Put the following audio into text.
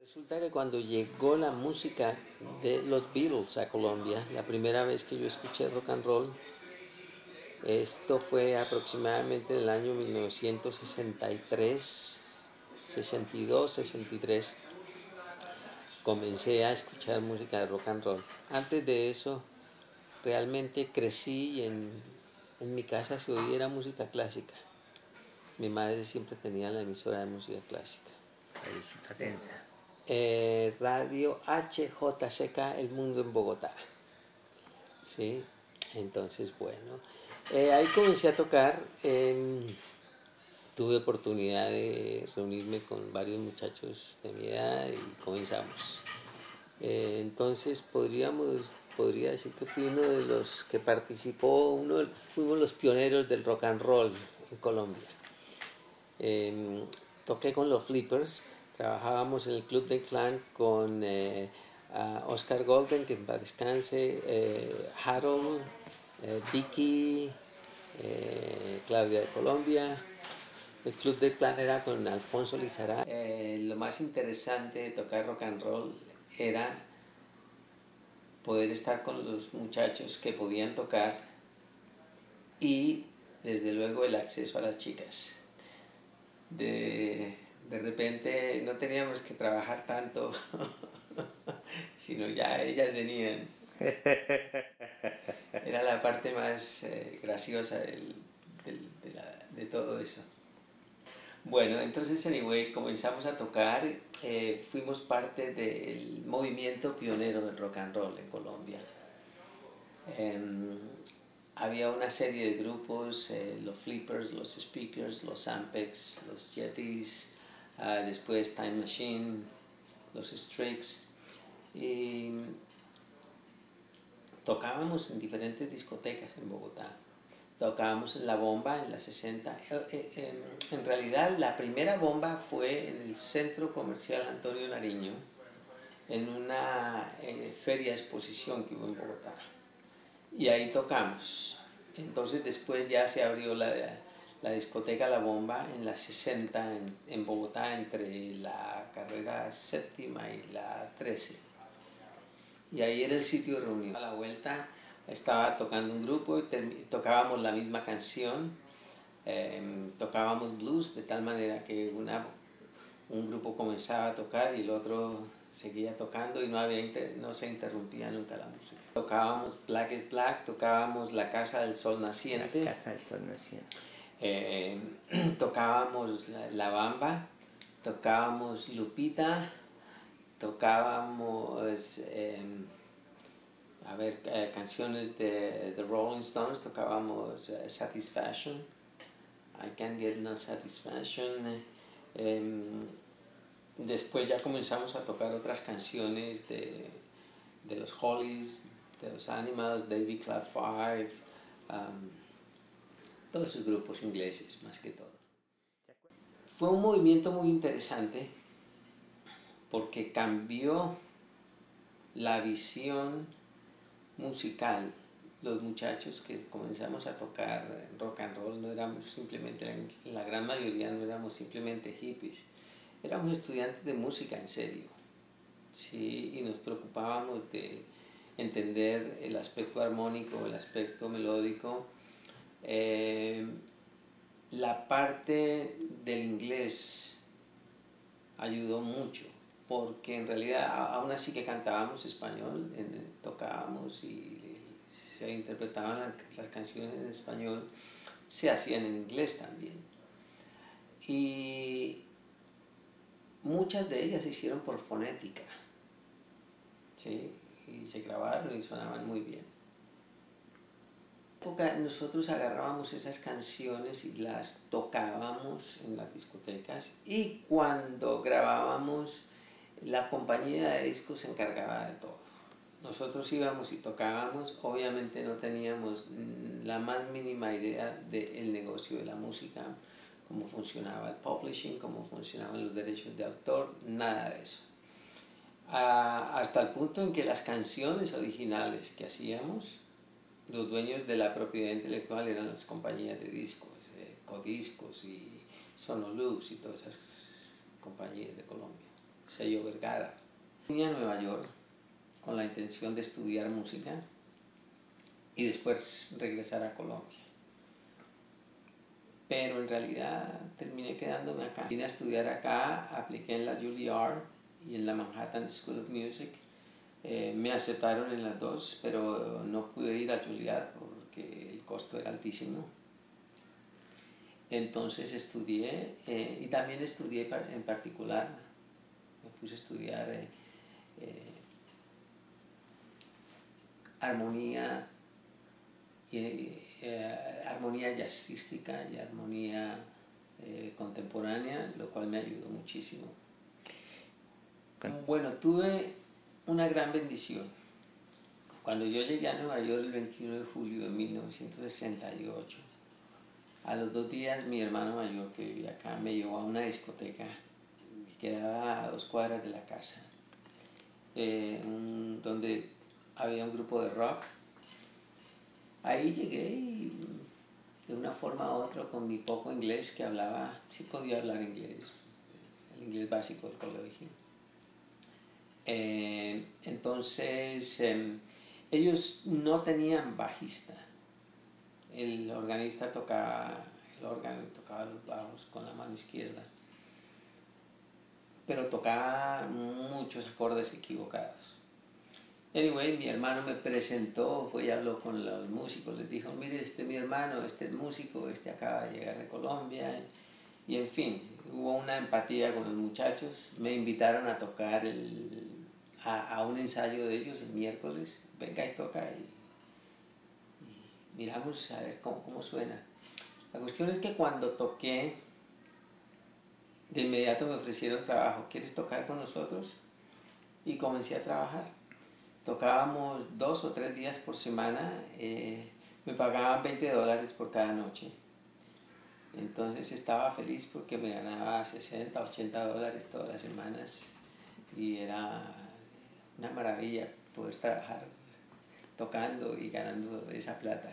Resulta que cuando llegó la música de los Beatles a Colombia, la primera vez que yo escuché rock and roll, esto fue aproximadamente en el año 1963, 62, 63, comencé a escuchar música de rock and roll. Antes de eso, realmente crecí y en mi casa se oía música clásica. Mi madre siempre tenía la emisora de música clásica. Radio Sutatensa. Radio HJCK El Mundo en Bogotá. ¿Sí? Entonces, bueno, ahí comencé a tocar. Tuve oportunidad de reunirme con varios muchachos de mi edad y comenzamos. Entonces podría decir que fui uno de los que participó, fuimos los pioneros del rock and roll en Colombia. Toqué con los Flippers, trabajábamos en el Club del Clan con Oscar Golden, que en paz descanse, Harold, Vicky, Claudia de Colombia. El Club del Clan era con Alfonso Lizará. Lo más interesante de tocar rock and roll era poder estar con los muchachos que podían tocar y desde luego el acceso a las chicas. De repente no teníamos que trabajar tanto, sino ya ellas venían. Era la parte más graciosa de todo eso. Bueno, entonces anyway, comenzamos a tocar, fuimos parte del movimiento pionero del rock and roll en Colombia. Había una serie de grupos, los Flippers, los Speakers, los Ampex, los Yetis, después Time Machine, los Strix, y tocábamos en diferentes discotecas en Bogotá. Tocábamos en La Bomba en la 60. En realidad la primera bomba fue en el Centro Comercial Antonio Nariño, en una feria exposición que hubo en Bogotá. Y ahí tocamos. Entonces después ya se abrió la discoteca La Bomba en la 60 en Bogotá, entre la carrera séptima y la 13. Y ahí era el sitio de reunión. A la vuelta estaba tocando un grupo y tocábamos la misma canción, tocábamos blues de tal manera que un grupo comenzaba a tocar y el otro seguía tocando y no se interrumpía nunca la música. Tocábamos Black is Black, tocábamos La Casa del Sol Naciente. La Casa del Sol Naciente. Tocábamos La Bamba, tocábamos Lupita, tocábamos canciones de The Rolling Stones, tocábamos Satisfaction, I Can't Get No Satisfaction. Después ya comenzamos a tocar otras canciones de los Hollies, de los Animals, David Clark Five, todos esos grupos ingleses más que todo. Fue un movimiento muy interesante porque cambió la visión musical. Los muchachos que comenzamos a tocar rock and roll no éramos simplemente, la gran mayoría no éramos simplemente hippies, éramos estudiantes de música en serio, ¿sí? Y nos preocupábamos de entender el aspecto armónico, el aspecto melódico. La parte del inglés ayudó mucho, porque en realidad aún así que cantábamos español, tocábamos y se interpretaban las canciones en español, se hacían en inglés también. Y muchas de ellas se hicieron por fonética, ¿sí? Y se grabaron y sonaban muy bien. Nosotros agarrábamos esas canciones y las tocábamos en las discotecas, y cuando grabábamos, la compañía de discos se encargaba de todo. Nosotros íbamos y tocábamos, obviamente no teníamos la más mínima idea del negocio de la música, cómo funcionaba el publishing, cómo funcionaban los derechos de autor, nada de eso. Hasta el punto en que las canciones originales que hacíamos, los dueños de la propiedad intelectual eran las compañías de discos, Codiscos y Sonolux y todas esas compañías de Colombia. sello Vergara. Vine a Nueva York con la intención de estudiar música y después regresar a Colombia. Pero en realidad terminé quedándome acá. Vine a estudiar acá, apliqué en la Juilliard y en la Manhattan School of Music. Me aceptaron en las dos, pero no pude ir a Juilliard porque el costo era altísimo. Entonces estudié y también estudié en particular, me puse a estudiar armonía, armonía jazzística y armonía contemporánea, lo cual me ayudó muchísimo. Bueno, tuve una gran bendición. Cuando yo llegué a Nueva York el 21 de julio de 1968, a los 2 días mi hermano mayor que vivía acá me llevó a una discoteca que quedaba a 2 cuadras de la casa, donde había un grupo de rock. Ahí llegué y de una forma u otra con mi poco inglés que hablaba, sí podía hablar inglés, el inglés básico del colegio. Entonces ellos no tenían bajista. El organista tocaba el órgano y tocaba los bajos con la mano izquierda, pero tocaba muchos acordes equivocados. Anyway, mi hermano me presentó, fue y habló con los músicos, les dijo, mire, este es mi hermano, este es músico, este acaba de llegar de Colombia, y en fin, hubo una empatía con los muchachos. Me invitaron a tocar a un ensayo de ellos el miércoles, venga y toca y miramos a ver cómo suena. La cuestión es que cuando toqué, de inmediato me ofrecieron trabajo, ¿quieres tocar con nosotros? Y comencé a trabajar. Tocábamos 2 o 3 días por semana, me pagaban $20 por cada noche. Entonces estaba feliz porque me ganaba 60, $80 todas las semanas y era una maravilla poder trabajar tocando y ganando esa plata.